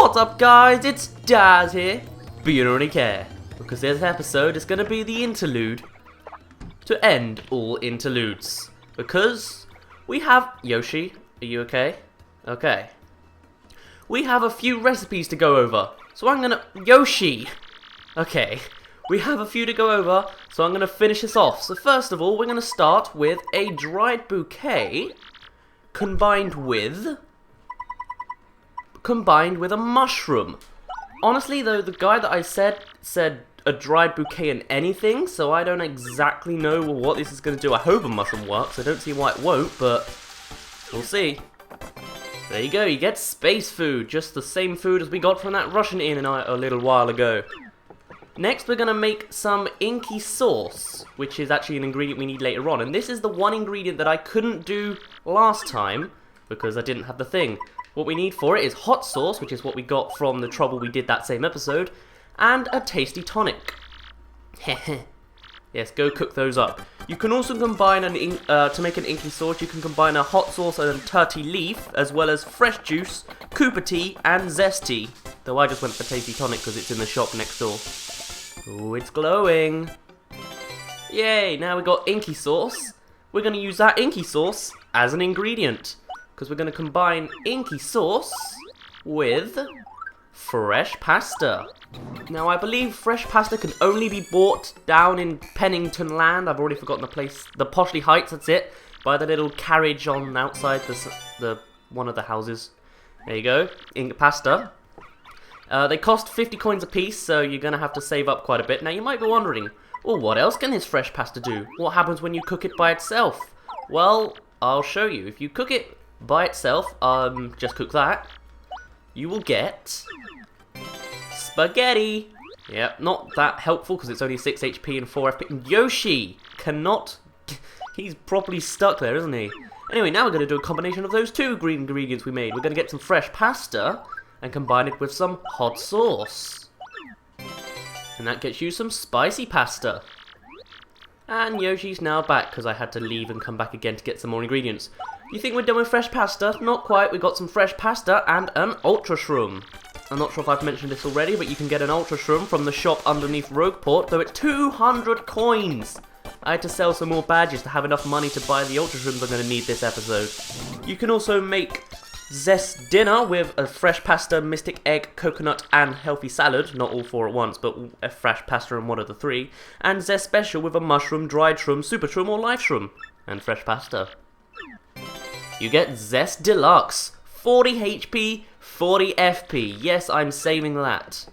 What's up guys, it's Daz here, but you don't really care, because this episode is going to be the interlude to end all interludes, because we have, Yoshi, are you okay? Okay. We have a few recipes to go over, so I'm gonna, Yoshi! Okay, we have a few to go over, so I'm gonna finish this off. So first of all, we're gonna start with a dried bouquet combined with a mushroom. Honestly though, the guy that I said a dried bouquet and anything, so I don't exactly know what this is going to do. I hope a mushroom works. I don't see why it won't, but we'll see. There you go, you get space food, just the same food as we got from that Russian inn a little while ago. Next we're going to make some inky sauce, which is actually an ingredient we need later on, and this is the one ingredient that I couldn't do last time because I didn't have the thing. What we need for it is hot sauce, which is what we got from the trouble we did that same episode, and a tasty tonic. Yes, go cook those up. You can also combine to make an inky sauce, you can combine a hot sauce and a turkey leaf, as well as fresh juice, Cooper tea, and zesty. Though I just went for tasty tonic because it's in the shop next door. Ooh, it's glowing. Yay, now we got inky sauce. We're going to use that inky sauce as an ingredient, because we're going to combine inky sauce with fresh pasta. Now I believe fresh pasta can only be bought down in Pennington Land. I've already forgotten the place. The Poshley Heights, that's it. By the little carriage on outside the one of the houses. There you go, pasta. They cost 50 coins a piece, so you're going to have to save up quite a bit. Now you might be wondering, well, what else can this fresh pasta do? What happens when you cook it by itself? Well, I'll show you. If you cook it by itself, just cook that, you will get spaghetti. Yep, not that helpful because it's only 6 HP and 4 FP. Yoshi cannot, he's properly stuck there, isn't he? Anyway, now we're going to do a combination of those two green ingredients we made. We're going to get some fresh pasta and combine it with some hot sauce. And that gets you some spicy pasta. And Yoshi's now back because I had to leave and come back again to get some more ingredients. You think we're done with fresh pasta? Not quite. We got some fresh pasta and an ultra shroom. I'm not sure if I've mentioned this already, but you can get an ultra shroom from the shop underneath Rogueport, though it's 200 coins. I had to sell some more badges to have enough money to buy the ultra shrooms I'm going to need this episode. You can also make zest dinner with a fresh pasta, mystic egg, coconut, and healthy salad. Not all four at once, but a fresh pasta and one of the three. And zest special with a mushroom, dried shroom, super shroom, or live shroom. And fresh pasta. You get zest deluxe. 40 HP, 40 FP. Yes, I'm saving that.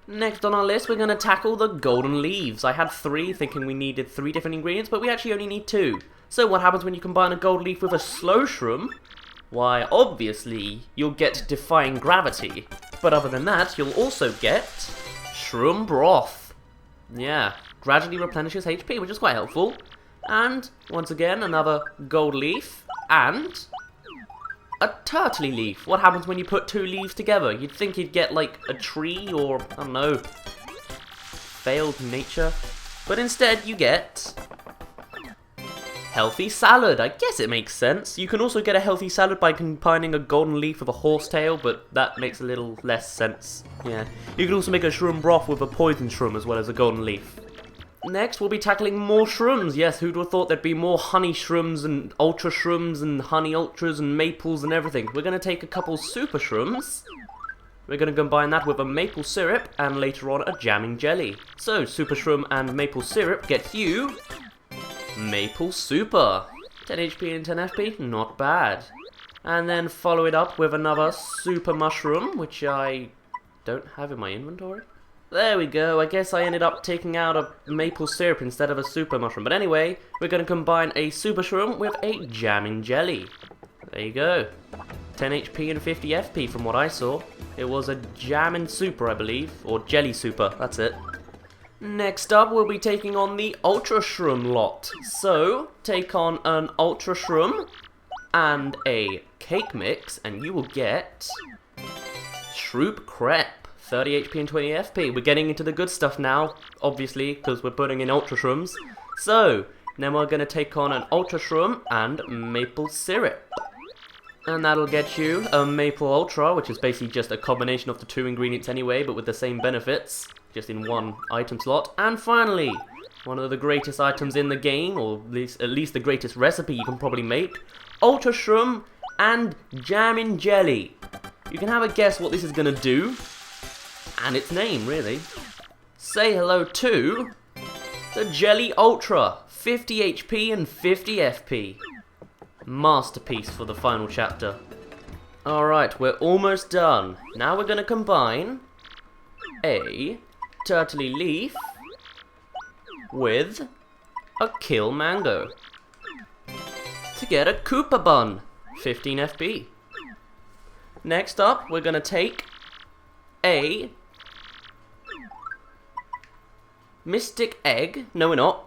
Next on our list, we're going to tackle the golden leaves. I had 3, thinking we needed 3 different ingredients, but we actually only need 2. So what happens when you combine a gold leaf with a slow shroom? Why, obviously, you'll get defying gravity. But other than that, you'll also get shroom broth. Yeah, gradually replenishes HP, which is quite helpful. And, once again, another gold leaf and a turtley leaf. What happens when you put 2 leaves together? You'd think you'd get, like, a tree or, I don't know, failed nature. But instead, you get healthy salad. I guess it makes sense. You can also get a healthy salad by combining a golden leaf with a horsetail, but that makes a little less sense. Yeah. You can also make a shroom broth with a poison shroom as well as a golden leaf. Next, we'll be tackling more shrooms. Yes, who'd have thought there'd be more honey shrooms and ultra shrooms and honey ultras and maples and everything. We're going to take a couple super shrooms. We're going to combine that with a maple syrup and later on a jamming jelly. So, super shroom and maple syrup get you maple super. 10 HP and 10 FP, not bad. And then follow it up with another super mushroom, which I don't have in my inventory. There we go, I guess I ended up taking out a maple syrup instead of a super mushroom. But anyway, we're going to combine a super shroom with a jamming jelly. There you go. 10 HP and 50 FP from what I saw. It was a jammin' super, I believe. Or jelly super, that's it. Next up, we'll be taking on the ultra shroom lot. So, take on an ultra shroom and a cake mix, and you will get shroop crepe. 30 HP and 20 FP. We're getting into the good stuff now, obviously, because we're putting in ultra shrooms. So, Then we're going to take on an ultra shroom and maple syrup. And that'll get you a maple ultra, which is basically just a combination of the two ingredients anyway, but with the same benefits, just in one item slot. And finally, one of the greatest items in the game, or at least the greatest recipe you can probably make, ultra shroom and jammin' jelly. You can have a guess what this is going to do, and its name, really. Say hello to the Jelly Ultra, 50 HP and 50 FP. Masterpiece for the final chapter. Alright, we're almost done. Now we're going to combine a turtley leaf with a kill mango to get a Koopa bun, 15 FP. Next up, we're going to take a mystic egg. No, we're not.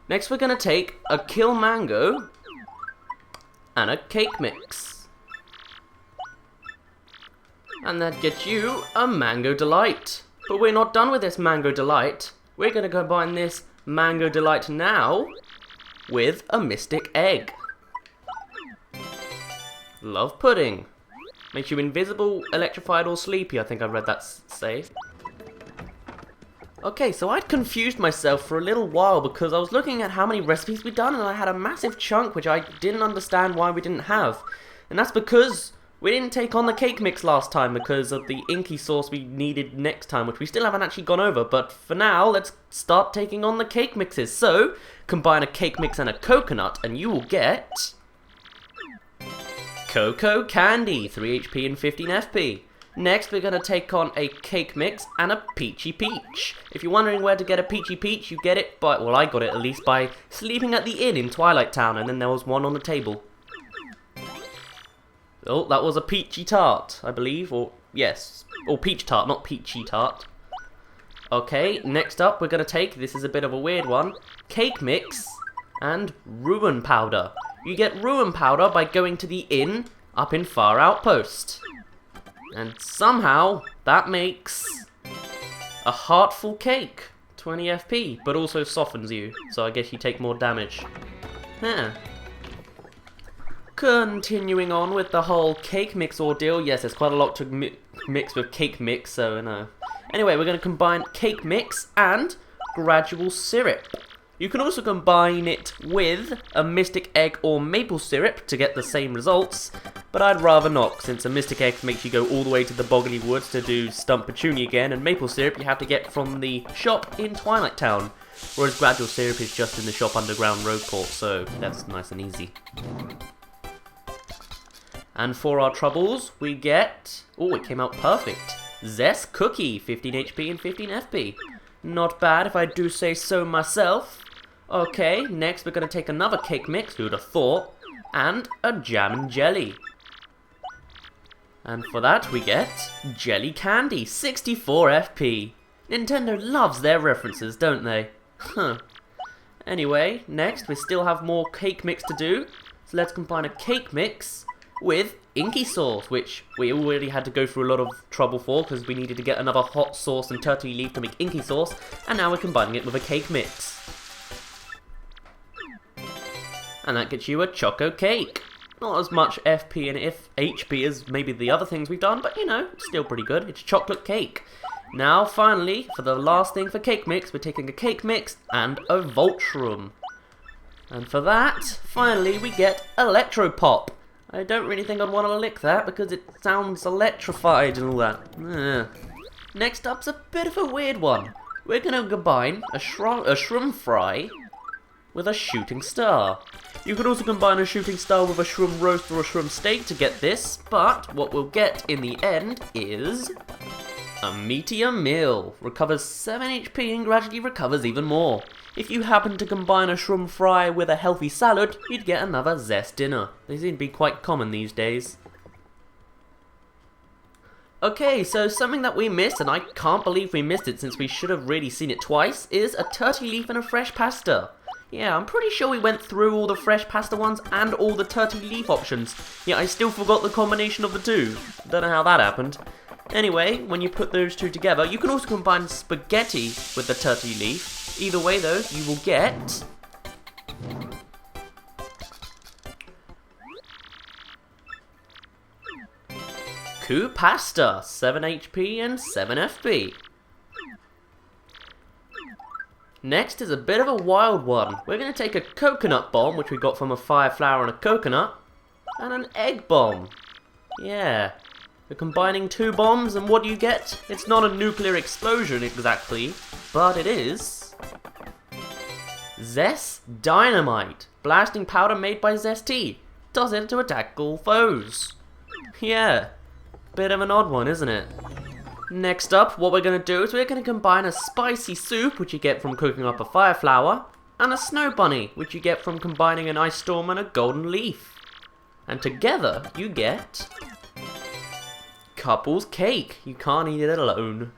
Next, we're going to take a kill mango and a cake mix. And that gets you a mango delight. But we're not done with this mango delight. We're going to combine this mango delight now with a mystic egg. Love pudding. Makes you invisible, electrified, or sleepy, I think I read that say. Okay, so I'd confused myself for a little while because I was looking at how many recipes we'd done and I had a massive chunk which I didn't understand why we didn't have. And that's because we didn't take on the cake mix last time because of the inky sauce we needed next time, which we still haven't actually gone over. But for now, let's start taking on the cake mixes. So, combine a cake mix and a coconut and you will get Cocoa Candy, 3 HP and 15 FP. Next, we're going to take on a cake mix and a peachy peach. If you're wondering where to get a peachy peach, you get it by, well, I got it at least by sleeping at the inn in Twilight Town, and then there was one on the table. Oh, that was a peachy tart, I believe, or yes, or peach tart, not peachy tart. Okay, next up, we're going to take, this is a bit of a weird one, cake mix and ruin powder. You get ruin powder by going to the inn up in Far Outpost. And somehow, that makes a heartful cake, 20 FP, but also softens you, so I guess you take more damage. Huh. Continuing on with the whole cake mix ordeal, yes, there's quite a lot to mix with cake mix, so no. Anyway, we're going to combine cake mix and gradual syrup. You can also combine it with a mystic egg or maple syrup to get the same results, but I'd rather not, since a mystic egg makes you go all the way to the Boggly Woods to do Stump Petunia again, and maple syrup you have to get from the shop in Twilight Town, whereas gradual syrup is just in the shop underground Rogueport, so that's nice and easy. And for our troubles, we get, oh, it came out perfect, Zest Cookie, 15 HP and 15 FP. Not bad if I do say so myself. Okay, next we're going to take another cake mix, who'd have thought, and a jam and jelly. And for that we get Jelly Candy, 64 FP. Nintendo loves their references, don't they? Huh. Anyway, next we still have more cake mix to do, so let's combine a cake mix with inky sauce, which we already had to go through a lot of trouble for because we needed to get another hot sauce and turtle leaf to make inky sauce, and now we're combining it with a cake mix. And that gets you a choco cake. Not as much FP and HP as maybe the other things we've done, but you know, it's still pretty good. It's chocolate cake. Now, finally, for the last thing for cake mix, we're taking a cake mix and a Volt Shroom. And for that, finally, we get Electro Pop. I don't really think I'd want to lick that because it sounds electrified and all that. Next up's a bit of a weird one. We're going to combine a shroom fry with a shooting star. You could also combine a shooting star with a shroom roast or a shroom steak to get this, but what we'll get in the end is a meteor meal. Recovers 7 HP and gradually recovers even more. If you happen to combine a shroom fry with a healthy salad, you'd get another Zest dinner. They seem to be quite common these days. Okay, so something that we missed, and I can't believe we missed it since we should have really seen it twice, is a turtle leaf and a fresh pasta. Yeah, I'm pretty sure we went through all the fresh pasta ones and all the turtle leaf options. Yeah, I still forgot the combination of the two. Don't know how that happened. Anyway, when you put those two together, you can also combine spaghetti with the turtle leaf. Either way though, you will get Coup Pasta, 7 HP and 7 FP. Next is a bit of a wild one. We're going to take a coconut bomb, which we got from a fire flower and a coconut, and an egg bomb. Yeah. We're combining 2 bombs, and what do you get? It's not a nuclear explosion exactly, but it is Zest Dynamite. Blasting powder made by Zesty. Does it to attack all foes. Yeah. Bit of an odd one, isn't it? Next up, what we're going to do is we're going to combine a spicy soup, which you get from cooking up a fire flower, and a snow bunny, which you get from combining an ice storm and a golden leaf. And together, you get couple's cake. You can't eat it alone.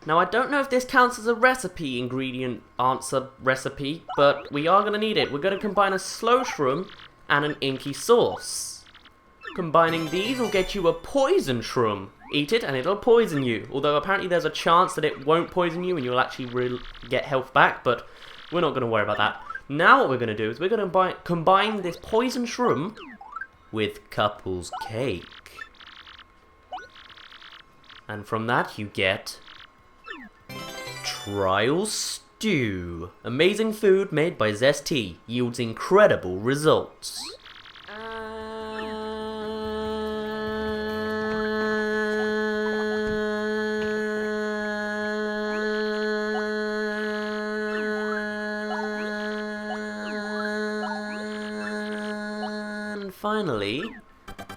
Now, I don't know if this counts as a recipe, ingredient answer recipe, but we are going to need it. We're going to combine a slow shroom and an inky sauce. Combining these will get you a poison shroom. Eat it and it'll poison you. Although apparently there's a chance that it won't poison you and you'll actually get health back, but we're not going to worry about that. Now what we're going to do is we're going to combine this poison shroom with couple's cake. And from that you get Trial Stew. Amazing food made by Zesty yields incredible results. And finally,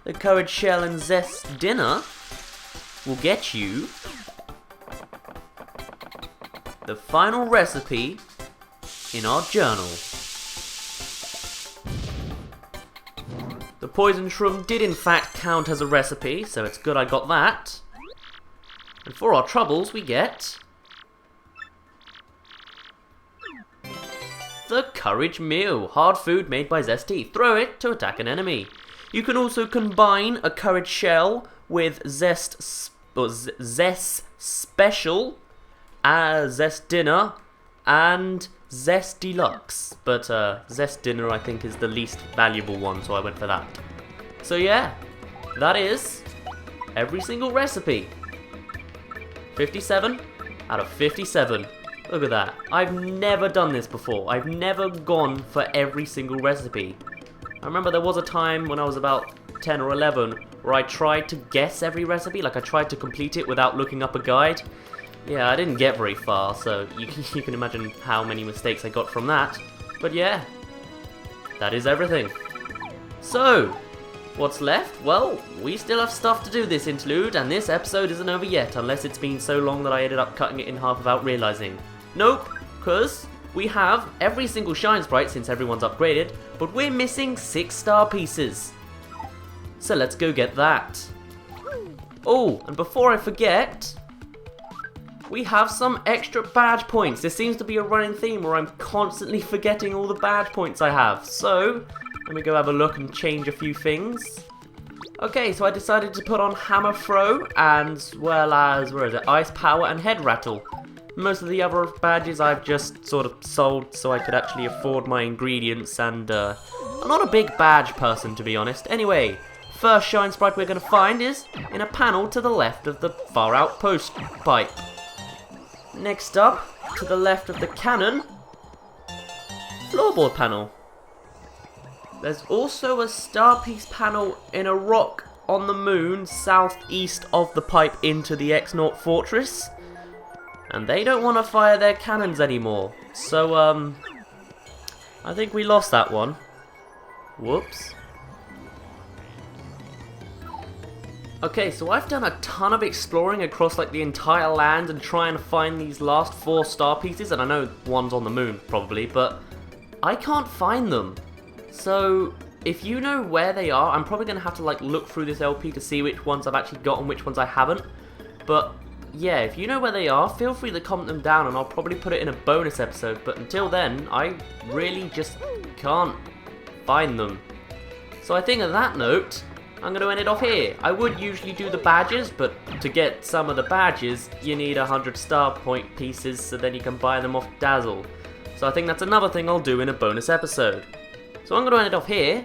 the Courage Shell and Zest dinner will get you the final recipe in our journal. The poison shroom did in fact count as a recipe, so it's good I got that. And for our troubles we get the Courage Meal, hard food made by Zesty. Throw it to attack an enemy. You can also combine a Courage Shell with Zest Special, Zest Dinner, and Zest Deluxe. But Zest Dinner I think is the least valuable one, so I went for that. So yeah, that is every single recipe. 57 out of 57. Look at that. I've never done this before. I've never gone for every single recipe. I remember there was a time when I was about 10 or 11 where I tried to guess every recipe, like I tried to complete it without looking up a guide. Yeah, I didn't get very far, so you can imagine how many mistakes I got from that. But yeah, that is everything. So, what's left? Well, we still have stuff to do this interlude, and this episode isn't over yet, unless it's been so long that I ended up cutting it in half without realizing. Nope, because we have every single shine sprite since everyone's upgraded, but we're missing 6 star pieces. So let's go get that. Oh, and before I forget, we have some extra badge points. There seems to be a running theme where I'm constantly forgetting all the badge points I have. So, let me go have a look and change a few things. Okay, so I decided to put on Hammer Throw, as well as, where is it, Ice Power and Head Rattle. Most of the other badges I've just sort of sold so I could actually afford my ingredients, and I'm not a big badge person, to be honest. Anyway, first shine sprite we're going to find is in a panel to the left of the far outpost pipe. Next up, to the left of the cannon, floorboard panel. There's also a star piece panel in a rock on the moon southeast of the pipe into the X-Naught Fortress. And they don't want to fire their cannons anymore. So, I think we lost that one. Whoops. Okay, so I've done a ton of exploring across like the entire land and trying to find these last 4 star pieces, and I know one's on the moon probably, but I can't find them. So if you know where they are, I'm probably gonna have to like look through this LP to see which ones I've actually got and which ones I haven't. But yeah, if you know where they are, feel free to comment them down and I'll probably put it in a bonus episode, but until then, I really just can't find them. So I think on that note, I'm going to end it off here. I would usually do the badges, but to get some of the badges, you need 100 star point pieces, so then you can buy them off Dazzle. So I think that's another thing I'll do in a bonus episode. So I'm going to end it off here,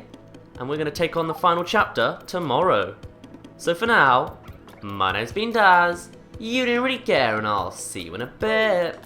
and we're going to take on the final chapter tomorrow. So for now, My name's been Daz. You didn't really care, and I'll see you in a bit.